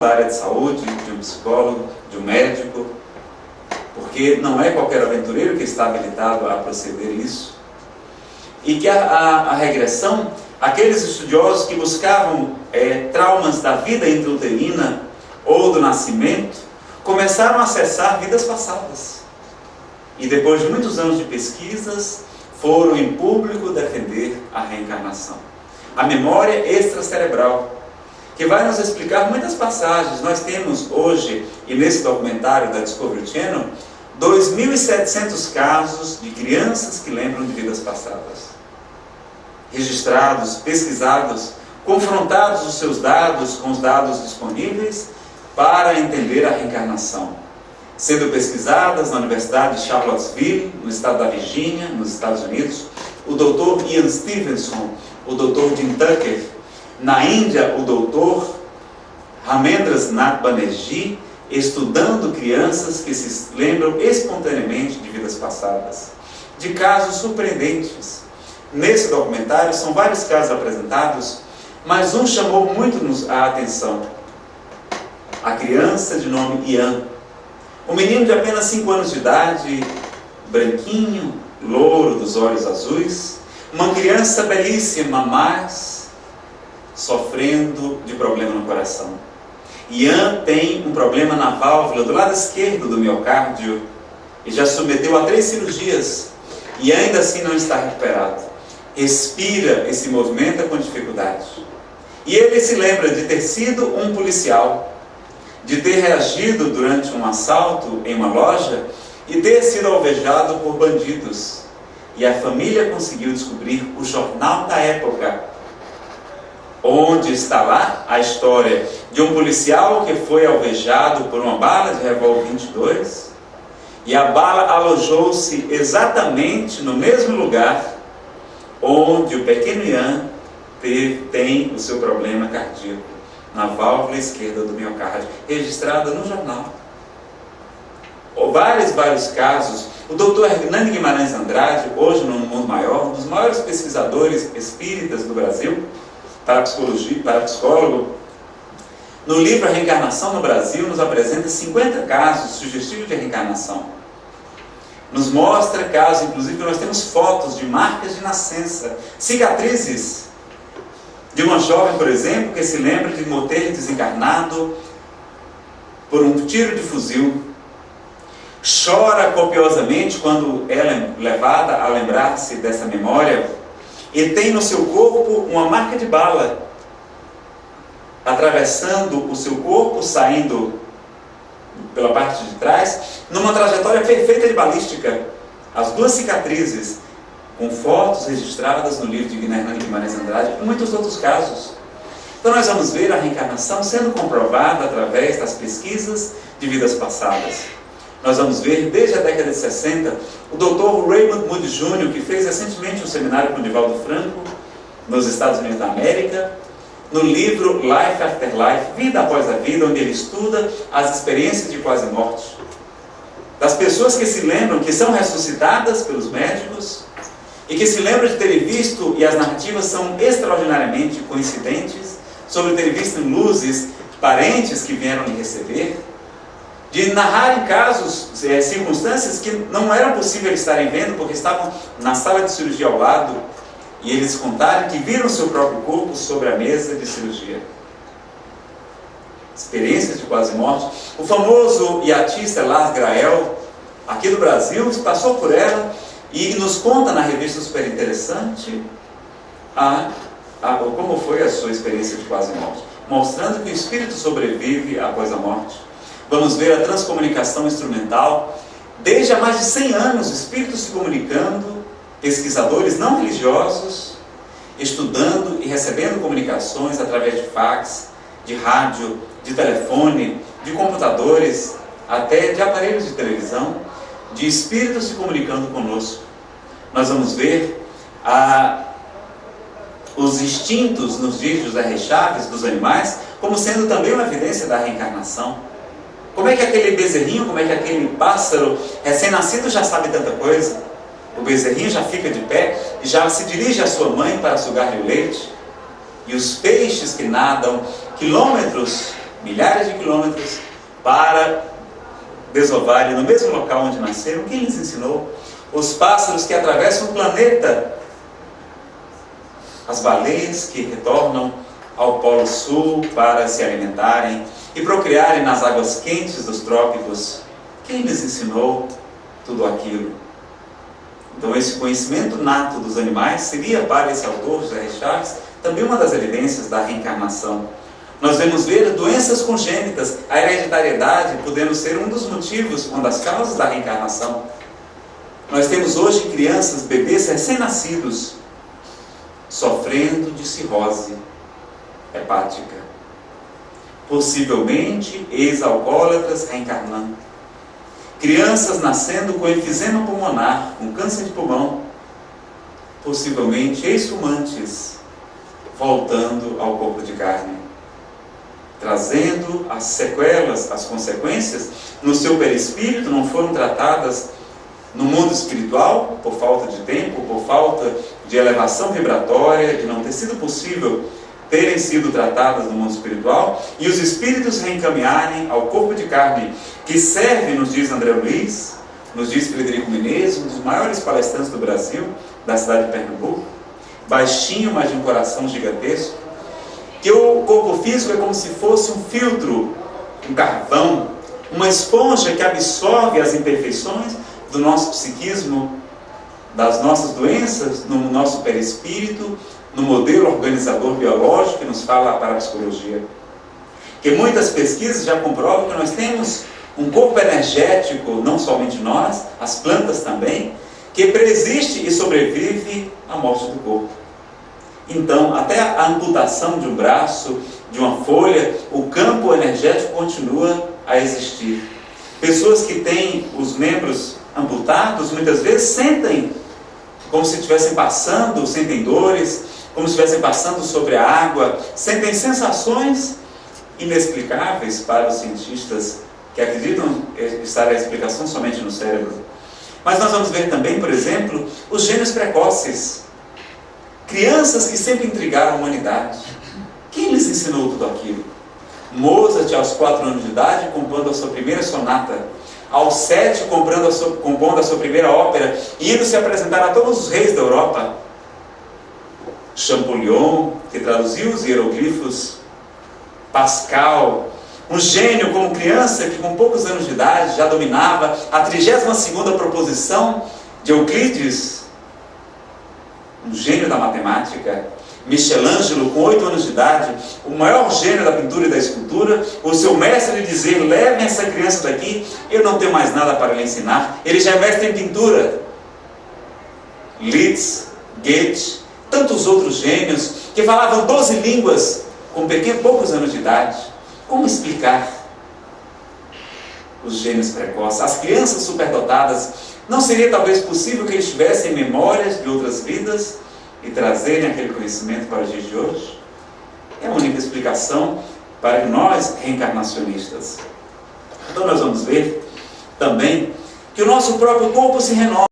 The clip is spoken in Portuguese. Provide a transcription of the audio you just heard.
da área de saúde, de um psicólogo, de um médico, porque não é qualquer aventureiro que está habilitado a proceder isso. E que a regressão, aqueles estudiosos que buscavam traumas da vida intrauterina ou do nascimento, começaram a acessar vidas passadas. E depois de muitos anos de pesquisas, foram em público defender a reencarnação. A memória extracerebral, que vai nos explicar muitas passagens. Nós temos hoje, e nesse documentário da Discovery Channel, 2.700 casos de crianças que lembram de vidas passadas. Registrados, pesquisados, confrontados os seus dados com os dados disponíveis para entender a reencarnação. Sendo pesquisadas na Universidade de Charlottesville, no estado da Virgínia, nos Estados Unidos, o Dr. Ian Stevenson, o Dr. Jim Tucker. Na Índia, o Dr. Ramendras Nath Banerjee, estudando crianças que se lembram espontaneamente de vidas passadas, de casos surpreendentes. Nesse documentário são vários casos apresentados, mas um chamou muito a atenção. A criança de nome Ian, um menino de apenas 5 anos de idade, branquinho, louro, dos olhos azuis, uma criança belíssima, mas sofrendo de problema no coração. Ian tem um problema na válvula do lado esquerdo do miocárdio e já submeteu a 3 cirurgias e ainda assim não está recuperado. Respira e se movimenta com dificuldade. E ele se lembra de ter sido um policial, de ter reagido durante um assalto em uma loja e ter sido alvejado por bandidos. E a família conseguiu descobrir o jornal da época, onde está lá a história de um policial que foi alvejado por uma bala de revólver 22 e a bala alojou-se exatamente no mesmo lugar onde o pequeno Ian tem o seu problema cardíaco, na válvula esquerda do miocárdio, registrada no jornal. Vários casos. O Dr. Hernani Guimarães Andrade, hoje no Mundo Maior, um dos maiores pesquisadores espíritas do Brasil, para psicólogo, no livro A Reencarnação no Brasil, nos apresenta 50 casos sugestivos de reencarnação. Nos mostra casos, inclusive nós temos fotos de marcas de nascença, cicatrizes, de uma jovem, por exemplo, que se lembra de ter desencarnado por um tiro de fuzil. Chora copiosamente quando é levada a lembrar-se dessa memória. E tem no seu corpo uma marca de bala, atravessando o seu corpo, saindo pela parte de trás, numa trajetória perfeita de balística. As 2 cicatrizes, com fotos registradas no livro de Hernani Guimarães Andrade, e muitos outros casos. Então nós vamos ver a reencarnação sendo comprovada através das pesquisas de vidas passadas. Nós vamos ver, desde a década de 60, o Dr. Raymond Moody Jr., que fez recentemente um seminário com o Divaldo Franco, nos Estados Unidos da América, no livro Life After Life, Vida Após a Vida, onde ele estuda as experiências de quase morte, das pessoas que se lembram, que são ressuscitadas pelos médicos, e que se lembram de terem visto, e as narrativas são extraordinariamente coincidentes, sobre terem visto luzes, parentes que vieram lhe receber, de narrarem casos, circunstâncias que não eram possível estarem vendo, porque estavam na sala de cirurgia ao lado, e eles contaram que viram seu próprio corpo sobre a mesa de cirurgia. Experiências de quase morte. O famoso iatista Lars Grael, aqui do Brasil, passou por ela e nos conta na revista Super Interessante como foi a sua experiência de quase morte, mostrando que o espírito sobrevive após a morte. Vamos ver a transcomunicação instrumental. Desde há mais de 100 anos, espíritos se comunicando, pesquisadores não religiosos, estudando e recebendo comunicações através de fax, de rádio, de telefone, de computadores, até de aparelhos de televisão, de espíritos se comunicando conosco. Nós vamos ver os instintos nos vídeos da Ray Chaves dos animais, como sendo também uma evidência da reencarnação. Como é que aquele bezerrinho, como é que aquele pássaro recém-nascido já sabe tanta coisa? O bezerrinho já fica de pé e já se dirige à sua mãe para sugar-lhe o leite. E os peixes que nadam quilômetros milhares de quilômetros para desovarem no mesmo local onde nasceram. Quem lhes ensinou? Os pássaros que atravessam o planeta, as baleias que retornam ao Polo Sul para se alimentarem e procriarem nas águas quentes dos trópicos. Quem lhes ensinou tudo aquilo? Então, esse conhecimento nato dos animais seria, para esse autor, José R. Chaves, também uma das evidências da reencarnação. Nós vemos ver doenças congênitas, a hereditariedade podendo ser um dos motivos, uma das causas da reencarnação. Nós temos hoje crianças, bebês recém-nascidos, sofrendo de cirrose hepática. Possivelmente ex-alcoólatras reencarnando. Crianças nascendo com efisema pulmonar, com câncer de pulmão. Possivelmente ex-fumantes, voltando ao corpo de carne, trazendo as sequelas, as consequências no seu perispírito, não foram tratadas no mundo espiritual, por falta de tempo, por falta de elevação vibratória, de não ter sido possível terem sido tratadas no mundo espiritual, e os espíritos reencaminharem ao corpo de carne, que serve, nos diz André Luiz, nos diz Frederico Menezes, um dos maiores palestrantes do Brasil, da cidade de Pernambuco, baixinho, mas de um coração gigantesco, que o corpo físico é como se fosse um filtro, um carvão, uma esponja que absorve as imperfeições do nosso psiquismo, das nossas doenças, no nosso perispírito, no modelo organizador biológico que nos fala a parapsicologia. Que muitas pesquisas já comprovam que nós temos um corpo energético, não somente nós, as plantas também, que preexiste e sobrevive à morte do corpo. Então, até a amputação de um braço, de uma folha, o campo energético continua a existir. Pessoas que têm os membros amputados, muitas vezes sentem como se estivessem passando, sentem dores, como se estivessem passando sobre a água, sentem sensações inexplicáveis para os cientistas que acreditam estar a explicação somente no cérebro. Mas nós vamos ver também, por exemplo, os gênios precoces. Crianças que sempre intrigaram a humanidade. Quem lhes ensinou tudo aquilo? Mozart, aos 4 anos de idade, compondo a sua primeira sonata. Aos 7, compondo a sua primeira ópera, e indo se apresentar a todos os reis da Europa. Champollion, que traduziu os hieroglifos. Pascal, um gênio como criança, que com poucos anos de idade já dominava a 32ª proposição de Euclides, um gênio da matemática. Michelangelo, com 8 anos de idade, o maior gênio da pintura e da escultura, o seu mestre lhe dizer: levem essa criança daqui, eu não tenho mais nada para lhe ensinar, ele já é mestre em pintura. Liszt, Goethe, tantos outros gênios que falavam 12 línguas com poucos anos de idade. Como explicar os gênios precoces? As crianças superdotadas, não seria talvez possível que eles tivessem memórias de outras vidas e trazerem aquele conhecimento para os dias de hoje? É a única explicação para nós reencarnacionistas. Então nós vamos ver também que o nosso próprio corpo se renova.